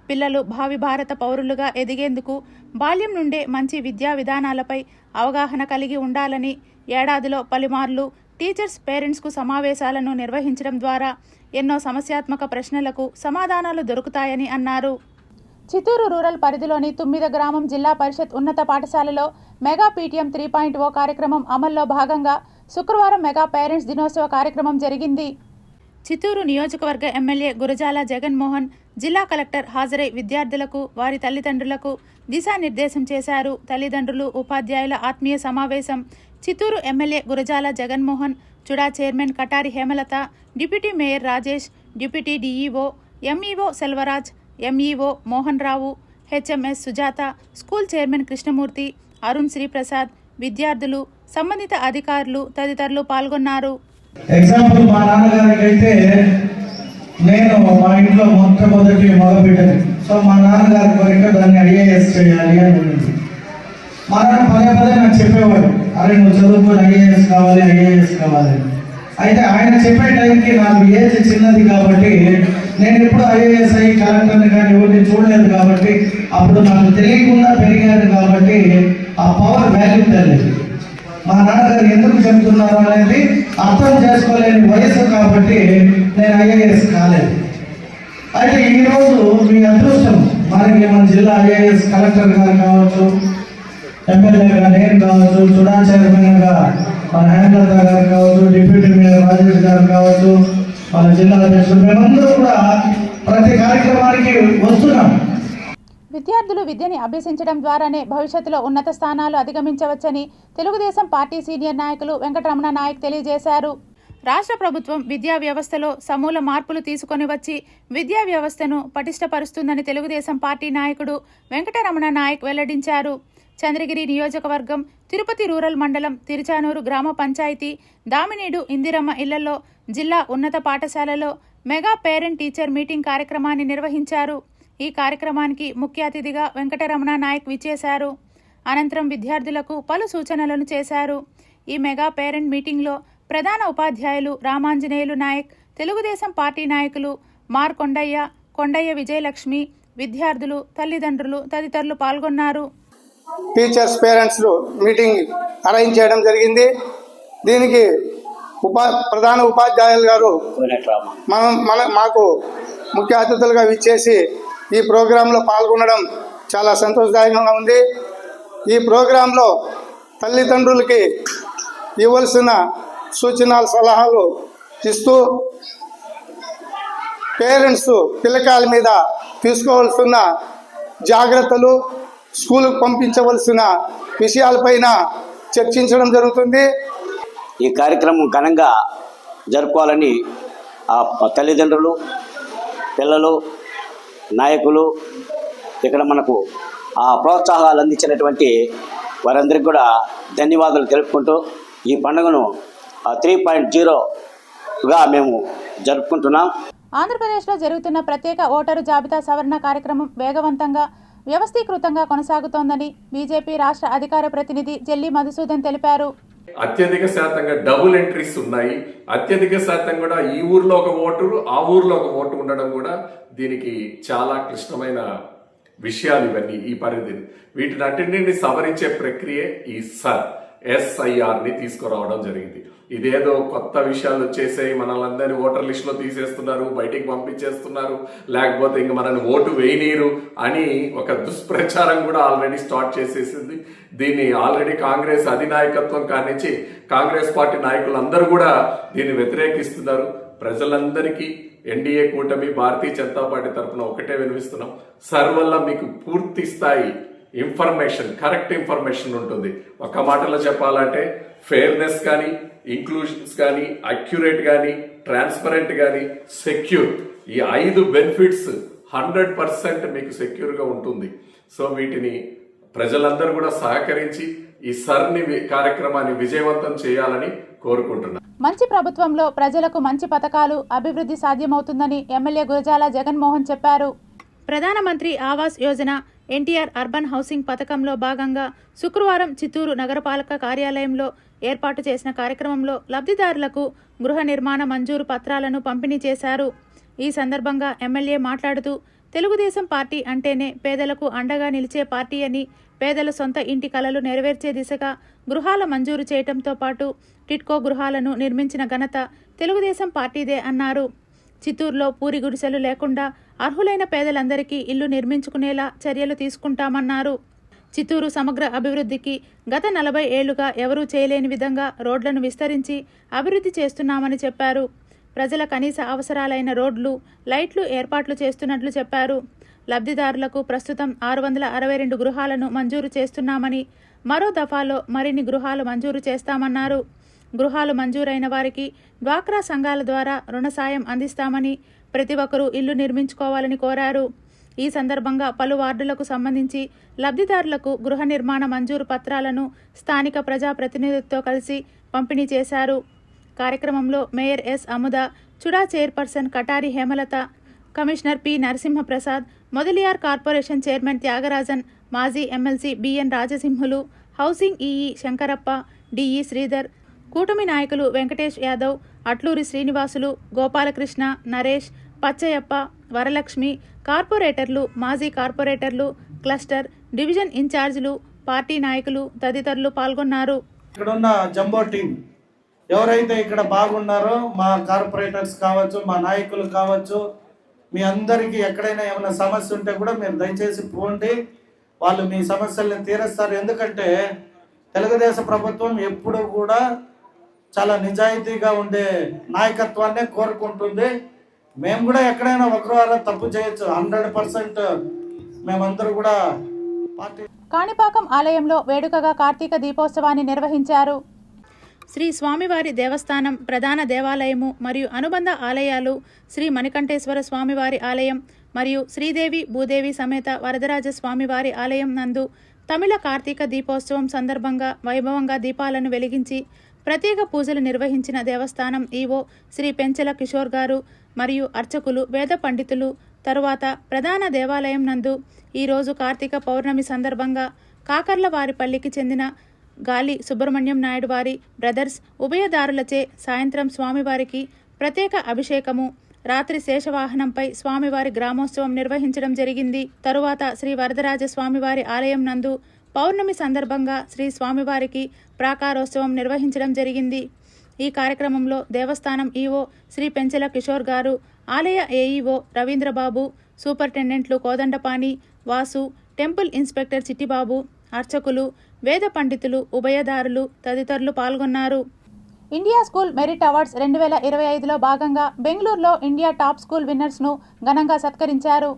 Speaker 1: పిల్లలు భావి భారత పౌరులుగా ఎదిగేందుకు బాల్యం నుండే మంచి విద్యా విధానాలపై అవగాహన కలిగి ఉండాలని, ఏడాదిలో పలుమార్లు టీచర్స్, పేరెంట్స్కు సమావేశాలను నిర్వహించడం ద్వారా ఎన్నో సమస్యాత్మక ప్రశ్నలకు సమాధానాలు దొరుకుతాయని అన్నారు. చిత్తూరు రూరల్ పరిధిలోని తుమ్మిద గ్రామం జిల్లా పరిషత్ ఉన్నత పాఠశాలలో మెగా పీటీఎం 3.0 కార్యక్రమం అమల్లో భాగంగా శుక్రవారం మెగా పేరెంట్స్ దినోత్సవ కార్యక్రమం జరిగింది. చిత్తూరు నియోజకవర్గ ఎమ్మెల్యే గురజాల జగన్మోహన్, జిల్లా కలెక్టర్ హాజరై విద్యార్థులకు, వారి తల్లిదండ్రులకు దిశానిర్దేశం చేశారు. తల్లిదండ్రులు, ఉపాధ్యాయుల ఆత్మీయ సమావేశం Chittoor MLA Gurajala Jaganmohan, CUDA chairman Katari Hemalatha, deputy mayor Rajesh, deputy DEO, MEO Selvaraj, MEO Mohan Rao, HMs Sujatha, school chairman Krishnamurthy, Arun Sriprasad, విద్యార్థులు, సంబంధిత అధికారులు తదితరులు పాల్గొన్నారు.
Speaker 17: ఎగ్జాంపుల్ మా నాన్నగారికి అయితే నేను మా ఇంట్లో మొట్టమొదటి మగబిడ్డని. సో మా నాన్నగారి కోరిక దాన్ని ఐఏఎస్ చేయాలి అని ఉంది. మా నాన్న పదే నాకు చెప్పేవాడు, అరే నువ్వు చదువుకొని ఐఏఎస్ కావాలి. అయితే ఆయన చెప్పే టైంకి నాకు ఏజ్ చిన్నది కాబట్టి నేను ఎప్పుడు ఐఏఎస్ అయ్యి కలెక్టర్ని కానీ ఎవరిని చూడలేదు కాబట్టి అప్పుడు నాకు తెలియకుండా పెరిగాను కాబట్టి ఆ పవర్ వాల్యూ తెలియదు. మా నాన్నగారు ఎందుకు చెప్తున్నారు అనేది అర్థం చేసుకోలేని వయసు కాబట్టి నేను ఐఏఎస్ కాలేదు. అయితే ఈరోజు మీ అదృష్టం, మనకి మన జిల్లా ఐఏఎస్ కలెక్టర్ గారు కావచ్చు, ఎమ్మెల్యేగా నేను కావచ్చు, చుడా చైర్మన్గా మన హేమలత గారు కావచ్చు, డిప్యూటీ మేయర్ రాజేష్ గారు కావచ్చు, మన జిల్లా అధ్యక్షులు, మేమందరూ కూడా ప్రతి కార్యక్రమానికి వస్తున్నాం.
Speaker 1: విద్యార్థులు విద్యని అభ్యసించడం ద్వారానే భవిష్యత్తులో ఉన్నత స్థానాలు అధిగమించవచ్చని తెలుగుదేశం పార్టీ సీనియర్ నాయకులు వెంకటరమణ నాయక్ తెలియజేశారు. రాష్ట్ర ప్రభుత్వం విద్యా వ్యవస్థలో సమూల మార్పులు తీసుకొని వచ్చి విద్యా వ్యవస్థను పటిష్టపరుస్తుందని తెలుగుదేశం పార్టీ నాయకుడు వెంకటరమణ నాయక్ వెల్లడించారు. చంద్రగిరి నియోజకవర్గం తిరుపతి రూరల్ మండలం తిరుచానూరు గ్రామ పంచాయతీ దామినీడు ఇందిరమ్మ ఇళ్లలో జిల్లా ఉన్నత పాఠశాలలో మెగా పేరెంట్ టీచర్ మీటింగ్ కార్యక్రమాన్ని నిర్వహించారు. ఈ కార్యక్రమానికి ముఖ్య అతిథిగా వెంకటరమణ నాయక్ విచ్చేశారు. అనంతరం విద్యార్థులకు పలు సూచనలను చేశారు. ఈ మెగా పేరెంట్ మీటింగ్లో ప్రధాన ఉపాధ్యాయులు రామాంజనేయులు నాయక్, తెలుగుదేశం పార్టీ నాయకులు మార్ కొండయ్య విజయలక్ష్మి, విద్యార్థులు, తల్లిదండ్రులు తదితరులు పాల్గొన్నారు.
Speaker 18: టీచర్స్, పేరెంట్స్ మీటింగ్ అరేంజ్ చేయడం జరిగింది. దీనికి ప్రధాన ఉపాధ్యాయులు గారు మాకు ముఖ్య అతిథులుగా విచ్చేసి ఈ ప్రోగ్రాంలో పాల్గొనడం చాలా సంతోషదాయకంగా ఉంది. ఈ ప్రోగ్రాంలో తల్లిదండ్రులకి ఇవ్వాల్సిన సూచనలు, సలహాలు ఇస్తూ పేరెంట్స్ పిల్లకాయల మీద తీసుకోవాల్సిన జాగ్రత్తలు, స్కూలుకు పంపించవలసిన విషయాలపైన చర్చించడం జరుగుతుంది.
Speaker 19: ఈ కార్యక్రమం ఘనంగా జరుపుకోవాలని తల్లిదండ్రులు, పిల్లలు, నాయకులు, ఇక్కడ మనకు ప్రోత్సాహాలు అందించినటువంటి వారందరికీ కూడా ధన్యవాదాలు తెలుపుకుంటూ ఈ పండుగను 3.0గా మేము జరుపుకుంటున్నాం.
Speaker 1: ఆంధ్రప్రదేశ్లో జరుగుతున్న ప్రత్యేక ఓటరు జాబితా సవరణ కార్యక్రమం వేగవంతంగా, వ్యవస్థీకృతంగా కొనసాగుతోందని బీజేపీ రాష్ట్ర అధికార ప్రతినిధి జెల్లి మధుసూదన్ తెలిపారు.
Speaker 20: అత్యధిక శాతంగా డబుల్ ఎంట్రీస్ ఉన్నాయి. అత్యధిక శాతం కూడా ఈ ఊర్లో ఒక ఓటు, ఆ ఊర్లో ఒక ఓటు ఉండడం కూడా దీనికి చాలా క్లిష్టమైన విషయాలు ఇవన్నీ. ఈ పరిధిని వీటిని అన్నింటినీ సవరించే ప్రక్రియ ఈ SIR-ని తీసుకురావడం జరిగింది. ఇదేదో కొత్త విషయాలు వచ్చేసాయి, మనల్ని ఓటర్ లిస్ట్ లో తీసేస్తున్నారు, బయటికి పంపించేస్తున్నారు, లేకపోతే ఇంక మనల్ని ఓటు వేయనీరు అని ఒక దుష్ప్రచారం కూడా ఆల్రెడీ స్టార్ట్ చేసేసింది. దీన్ని ఆల్రెడీ కాంగ్రెస్ అధినాయకత్వం కానించి కాంగ్రెస్ పార్టీ నాయకులు అందరూ కూడా దీన్ని వ్యతిరేకిస్తున్నారు. ప్రజలందరికీ ఎన్డీఏ కూటమి, భారతీయ జనతా పార్టీ తరఫున ఒకటే వినిపిస్తున్నాం, వల్ల మీకు పూర్తి స్థాయి ఇన్ఫర్మేషన్, కరెక్ట్ ఇన్ఫర్మేషన్ ఉంటుంది. ఒక మాటలో చెప్పాలంటే ఫెయిర్నెస్ కానీ, ఇంక్లూషన్స్ కానీ, అక్యురేట్ కానీ, ట్రాన్స్పరెంట్ కానీ, సెక్యూర్, ఈ 5 బెనిఫిట్స్ 100% మీకు సెక్యూర్గా ఉంటుంది. సో వీటిని ప్రజలందరూ కూడా సహకరించి ఈ కార్యక్రమాన్ని విజయవంతం చేయాలని కోరుకుంటున్నాను.
Speaker 1: మంచి ప్రభుత్వంలో ప్రజలకు మంచి పథకాలు, అభివృద్ధి సాధ్యమవుతుందని ఎమ్మెల్యే గురజాల జగన్మోహన్ చెప్పారు. ప్రధానమంత్రి ఆవాస్ యోజన, ఎన్టీఆర్ అర్బన్ హౌసింగ్ పథకంలో భాగంగా శుక్రవారం చిత్తూరు నగరపాలక కార్యాలయంలో ఏర్పాటు చేసిన కార్యక్రమంలో లబ్ధిదారులకు గృహ నిర్మాణ మంజూరు పత్రాలను పంపిణీ చేశారు. ఈ సందర్భంగా ఎమ్మెల్యే మాట్లాడుతూ, తెలుగుదేశం పార్టీ అంటేనే పేదలకు అండగా నిలిచే పార్టీ అని, పేదల సొంత ఇంటి కలలు నెరవేర్చే దిశగా గృహాల మంజూరు చేయడంతో పాటు టిట్కో గృహాలను నిర్మించిన ఘనత తెలుగుదేశం పార్టీదే అన్నారు. చిత్తూరులో పూరి గుడిసెలు లేకుండా అర్హులైన పేదలందరికీ ఇల్లు నిర్మించుకునేలా చర్యలు తీసుకుంటామన్నారు. చిత్తూరు సమగ్ర అభివృద్ధికి గత 40 ఏళ్లుగా ఎవరూ చేయలేని విధంగా రోడ్లను విస్తరించి అభివృద్ధి చేస్తున్నామని చెప్పారు. ప్రజల కనీస అవసరాలైన రోడ్లు, లైట్లు ఏర్పాట్లు చేస్తున్నట్లు చెప్పారు. లబ్ధిదారులకు ప్రస్తుతం 662 గృహాలను మంజూరు చేస్తున్నామని, మరో దఫాలో మరిన్ని గృహాలు మంజూరు చేస్తామన్నారు. గృహాలు మంజూరైన వారికి డ్వాక్రా సంఘాల ద్వారా రుణ సాయం అందిస్తామని, ప్రతి ఒక్కరూ ఇల్లు నిర్మించుకోవాలని కోరారు. ఈ సందర్భంగా పలు వార్డులకు సంబంధించి లబ్ధిదారులకు గృహ నిర్మాణ మంజూరు పత్రాలను స్థానిక ప్రజాప్రతినిధులతో కలిసి పంపిణీ చేశారు. కార్యక్రమంలో mayor S Amuda, CUDA chairperson Katari Hemalatha, commissioner P Narasimhaprasad, Mudaliar corporation chairman Thyagarajan, మాజీ MLC BN Rajasimhulu, housing EE Shankarappa, DE Sridhar, కూటమి నాయకులు వెంకటేష్ యాదవ్, అట్లూరి శ్రీనివాసులు, గోపాలకృష్ణ, నరేష్, పచ్చయ్యప్ప, వరలక్ష్మి, కార్పొరేటర్లు, మాజీ కార్పొరేటర్లు, క్లస్టర్, డివిజన్ ఇన్ఛార్జీలు, పార్టీ నాయకులు తదితరులు పాల్గొన్నారు.
Speaker 17: ఇక్కడున్న జంబో టీం ఎవరైతే ఇక్కడ బాగున్నారో, మా కార్పొరేటర్స్ కావచ్చు, మా నాయకులు కావచ్చు, మీ అందరికీ ఎక్కడైనా ఏమైనా సమస్య ఉంటే కూడా మీరు దయచేసి పోండి, వాళ్ళు మీ సమస్యలను తీరుస్తారు. ఎందుకంటే తెలుగుదేశం ప్రభుత్వం ఎప్పుడు కూడా చాలా నిజాయితీగా ఉండే నాయకత్వాన్ని కోరుకుంటుంది. మేము కూడా ఎక్కడైనా ఒకరు తప్పు చేయొచ్చు, 100% మేమందరూ కూడా పార్టీ.
Speaker 1: కాణిపాకం ఆలయంలో వేడుకగా కార్తీక దీపోత్సవాన్ని నిర్వహించారు. శ్రీ స్వామివారి దేవస్థానం, ప్రధాన దేవాలయము మరియు అనుబంధ ఆలయాలు, శ్రీ మణికంఠేశ్వర స్వామివారి ఆలయం మరియు శ్రీదేవి భూదేవి సమేత వరదరాజ స్వామివారి ఆలయం నందు తమిళ కార్తీక దీపోత్సవం సందర్భంగా వైభవంగా దీపాలను వెలిగించి ప్రత్యేక పూజలు నిర్వహించిన దేవస్థానం ఈవో శ్రీ పెంచెల కిషోర్ గారు మరియు అర్చకులు, వేద పండితులు. తరువాత ప్రధాన దేవాలయం నందు ఈరోజు కార్తీక పౌర్ణమి సందర్భంగా కాకర్లవారిపల్లికి చెందిన గాలి సుబ్రహ్మణ్యం నాయుడు వారి బ్రదర్స్ ఉభయదారులచే సాయంత్రం స్వామివారికి ప్రత్యేక అభిషేకము, రాత్రి శేషవాహనంపై స్వామివారి గ్రామోత్సవం నిర్వహించడం జరిగింది. తరువాత శ్రీ వరదరాజ స్వామివారి ఆలయం నందు పౌర్ణమి సందర్భంగా శ్రీ స్వామివారికి ప్రాకారోత్సవం నిర్వహించడం జరిగింది. ఈ కార్యక్రమంలో దేవస్థానం ఈవో శ్రీ పెంచెల కిషోర్ గారు, ఆలయ ఏఈఓ రవీంద్రబాబు, సూపరింటెండెంట్లు కోదండపాణి, వాసు, టెంపుల్ ఇన్స్పెక్టర్ చిట్టిబాబు, అర్చకులు, వేద పండితులు, ఉభయదారులు తదితరులు పాల్గొన్నారు. ఇండియా స్కూల్ మెరిట్ అవార్డ్స్ 2025లో భాగంగా బెంగళూరులో ఇండియా టాప్ స్కూల్ విన్నర్స్ను ఘనంగా సత్కరించారు.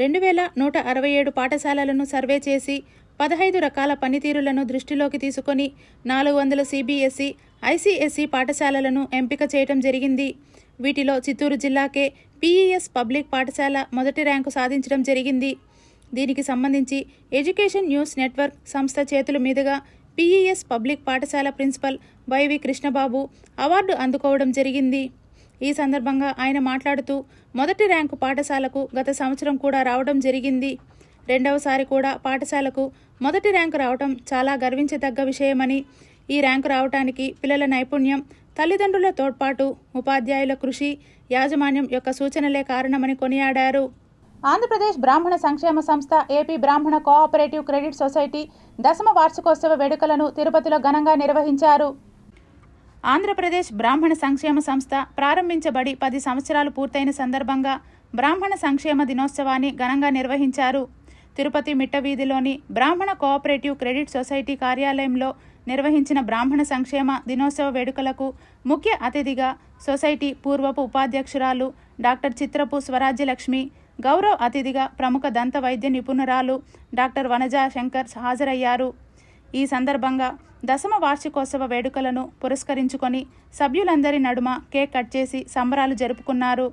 Speaker 1: 2167 పాఠశాలలను సర్వే చేసి 15 రకాల పనితీరులను దృష్టిలోకి తీసుకొని 400 CBSE, ICSE పాఠశాలలను ఎంపిక చేయడం జరిగింది. వీటిలో చిత్తూరు జిల్లాకే PES పబ్లిక్ పాఠశాల మొదటి ర్యాంకు సాధించడం జరిగింది. దీనికి సంబంధించి ఎడ్యుకేషన్ న్యూస్ నెట్వర్క్ సంస్థ చేతుల మీదుగా PES పబ్లిక్ పాఠశాల ప్రిన్సిపల్ వైవి కృష్ణబాబు అవార్డు అందుకోవడం జరిగింది. ఈ సందర్భంగా ఆయన మాట్లాడుతూ మొదటి ర్యాంకు పాఠశాలకు గత సంవత్సరం కూడా రావడం జరిగింది. రెండవసారి కూడా పాఠశాలకు మొదటి ర్యాంకు రావడం చాలా గర్వించదగ్గ విషయమని, ఈ ర్యాంకు రావడానికి పిల్లల నైపుణ్యం, తల్లిదండ్రుల తోడ్పాటు, ఉపాధ్యాయుల కృషి, యాజమాన్యం యొక్క సూచనలే కారణమని కొనియాడారు. ఆంధ్రప్రదేశ్ బ్రాహ్మణ సంక్షేమ సంస్థ ఏపీ బ్రాహ్మణ కోఆపరేటివ్ క్రెడిట్ సొసైటీ 10వ వార్షికోత్సవ వేడుకలను తిరుపతిలో ఘనంగా నిర్వహించారు. ఆంధ్రప్రదేశ్ బ్రాహ్మణ సంక్షేమ సంస్థ ప్రారంభించబడి 10 సంవత్సరాలు పూర్తయిన సందర్భంగా బ్రాహ్మణ సంక్షేమ దినోత్సవాన్ని ఘనంగా నిర్వహించారు. తిరుపతి మిట్టవీధిలోని బ్రాహ్మణ కోఆపరేటివ్ క్రెడిట్ సొసైటీ కార్యాలయంలో నిర్వహించిన బ్రాహ్మణ సంక్షేమ దినోత్సవ వేడుకలకు ముఖ్య అతిథిగా సొసైటీ పూర్వపు ఉపాధ్యక్షురాలు డాక్టర్ చిత్రపు స్వరాజ్యలక్ష్మి, గౌరవ అతిథిగా ప్రముఖ దంత వైద్య నిపుణురాలు డాక్టర్ వనజా శంకర్ హాజరయ్యారు. ఈ సందర్భంగా 10వ వార్షికోత్సవ వేడుకలను పురస్కరించుకొని సభ్యులందరి నడుమ కేక్ కట్ చేసి సంబరాలు జరుపుకున్నారు.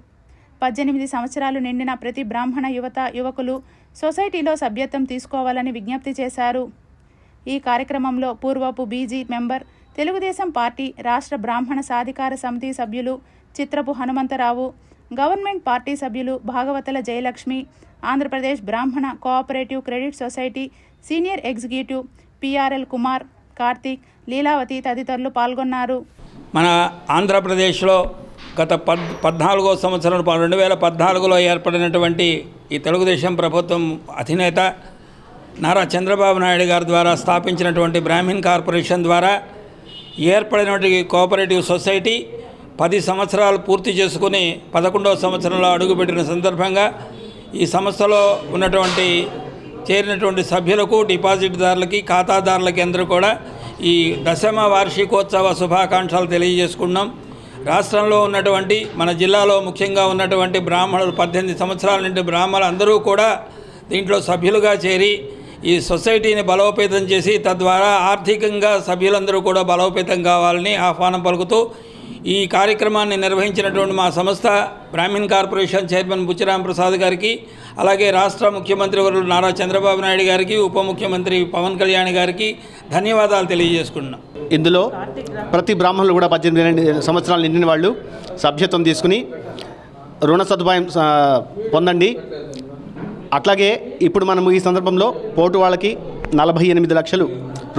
Speaker 1: 18 సంవత్సరాలు నిండిన ప్రతి బ్రాహ్మణ యువత యువకులు సొసైటీలో సభ్యత్వం తీసుకోవాలని విజ్ఞప్తి చేశారు. ఈ కార్యక్రమంలో పూర్వపు బీజీ మెంబర్, తెలుగుదేశం పార్టీ రాష్ట్ర బ్రాహ్మణ సాధికార సమితి సభ్యులు చిత్రపు హనుమంతరావు, గవర్నమెంట్ పార్టీ సభ్యులు భాగవతల జయలక్ష్మి, ఆంధ్రప్రదేశ్ బ్రాహ్మణ cooperative credit society senior executive PRL Kumar, Karthik, Leelavathi తదితరులు పాల్గొన్నారు.
Speaker 15: మన ఆంధ్రప్రదేశ్లో గత 14వ సంవత్సరం 2014లో ఏర్పడినటువంటి ఈ తెలుగుదేశం ప్రభుత్వం అధినేత నారా చంద్రబాబు నాయుడు గారి ద్వారా స్థాపించినటువంటి బ్రాహ్మణ్ కార్పొరేషన్ ద్వారా ఏర్పడినటువంటి కోఆపరేటివ్ సొసైటీ 10 సంవత్సరాలు పూర్తి చేసుకుని 11వ సంవత్సరంలో అడుగుపెట్టిన సందర్భంగా ఈ సంస్థలో ఉన్నటువంటి చేరినటువంటి సభ్యులకు, డిపాజిట్దారులకి, ఖాతాదారులకి అందరూ కూడా ఈ 10వ వార్షికోత్సవ శుభాకాంక్షలు తెలియజేసుకున్నాం. రాష్ట్రంలో ఉన్నటువంటి మన జిల్లాలో ముఖ్యంగా ఉన్నటువంటి బ్రాహ్మణులు 18 సంవత్సరాల నుండి బ్రాహ్మణులు అందరూ కూడా దీంట్లో సభ్యులుగా చేరి ఈ సొసైటీని బలోపేతం చేసి తద్వారా ఆర్థికంగా సభ్యులందరూ కూడా బలోపేతం కావాలని ఆహ్వానం పలుకుతూ ఈ కార్యక్రమాన్ని నిర్వహించినటువంటి మా సంస్థ బ్రాహ్మణ్ కార్పొరేషన్ చైర్మన్ బుచ్చిరాం ప్రసాద్ గారికి, అలాగే రాష్ట్ర ముఖ్యమంత్రి వర్యులు నారా చంద్రబాబు నాయుడు గారికి, ఉప ముఖ్యమంత్రి పవన్ కళ్యాణ్ గారికి ధన్యవాదాలు తెలియజేసుకుంటున్నాం.
Speaker 21: ఇందులో ప్రతి బ్రాహ్మణులు కూడా 18 సంవత్సరాలు నిండిన వాళ్ళు సభ్యత్వం తీసుకుని రుణ సదుపాయం పొందండి. అట్లాగే ఇప్పుడు మనం ఈ సందర్భంలో పోటు వాళ్ళకి 48 లక్షలు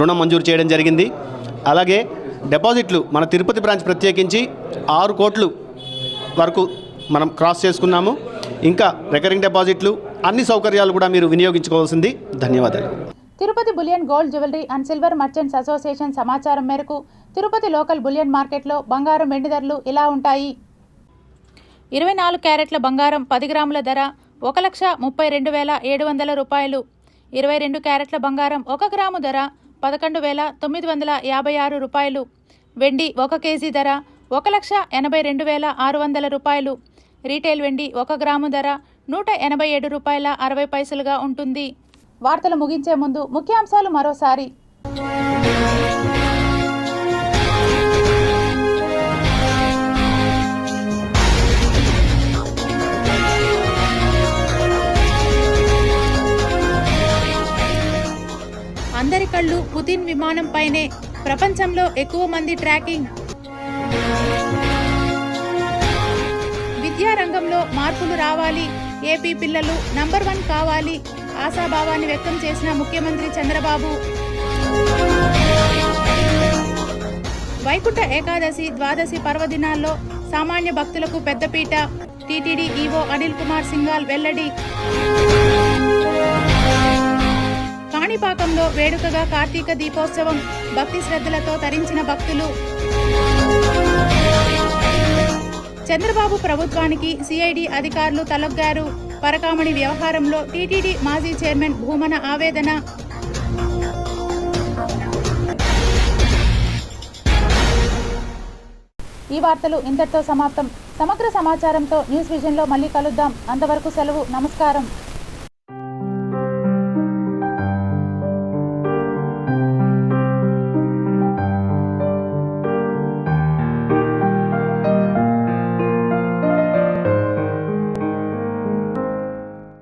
Speaker 21: రుణం మంజూరు చేయడం జరిగింది. అలాగే డిపాజిట్లు మన తిరుపతి బ్రాంచ్ ప్రత్యేకించి 6 కోట్లు వరకు మనం క్రాస్ చేసుకున్నాము. ఇంకా రికరింగ్ డిపాజిట్లు అన్ని సౌకర్యాలు కూడా మీరు వినియోగించుకోవాల్సింది. ధన్యవాదాలు.
Speaker 1: Tirupati bullion gold jewellery and silver merchants association సమాచారం మేరకు తిరుపతి లోకల్ బులియన్ మార్కెట్లో బంగారం వెండి ధరలు ఇలా ఉంటాయి. 24 క్యారెట్ల బంగారం 10 గ్రాముల ధర 1,32,700 రూపాయలు. 22 క్యారెట్ల బంగారం 1 గ్రాము ధర 11,956 రూపాయలు. వెండి 1 కేజీ ధర 1,82,600 రూపాయలు. రీటైల్ వెండి 1 గ్రాము ధర 187 రూపాయల 60 పైసలుగా ఉంటుంది. వార్తలు ముగించే ముందు ముఖ్యాంశాలు మరోసారి. అందరి కళ్ళు పుతిన్ విమానంపైనే, ప్రపంచంలో ఎక్కువ మంది ట్రాకింగ్. విద్యారంగంలో మార్పులు రావాలి, ఏపీ పిల్లలు నంబర్ 1 కావాలి ఆశాభావాన్ని వ్యక్తం చేసిన ముఖ్యమంత్రి చంద్రబాబు. వైకుంఠ ఏకాదశి, ద్వాదశి పర్వదినాల్లో సామాన్య భక్తులకు పెద్దపీట. టీటీడీ ఈవో అనిల్ కుమార్ సింఘాల్ వెల్లడి. కాణిపాకంలో వేడుకగా కార్తీక దీపోత్సవం, భక్తి శ్రద్ధలతో తరించిన భక్తులు. చంద్రబాబు ప్రభుత్వానికి సిఐడి అధికారులు తలొగ్గారు. పరకామణి వ్యవహారంలో టీటీడీ మాజీ చైర్మన్ భూమన ఆవేదన. ఈ వార్తలు ఇంతటితో సమాప్తం. సమగ్ర సమాచారంతో న్యూస్ విజన్లో మళ్ళీ కలుద్దాం. అంతవరకు సెలవు. నమస్కారం.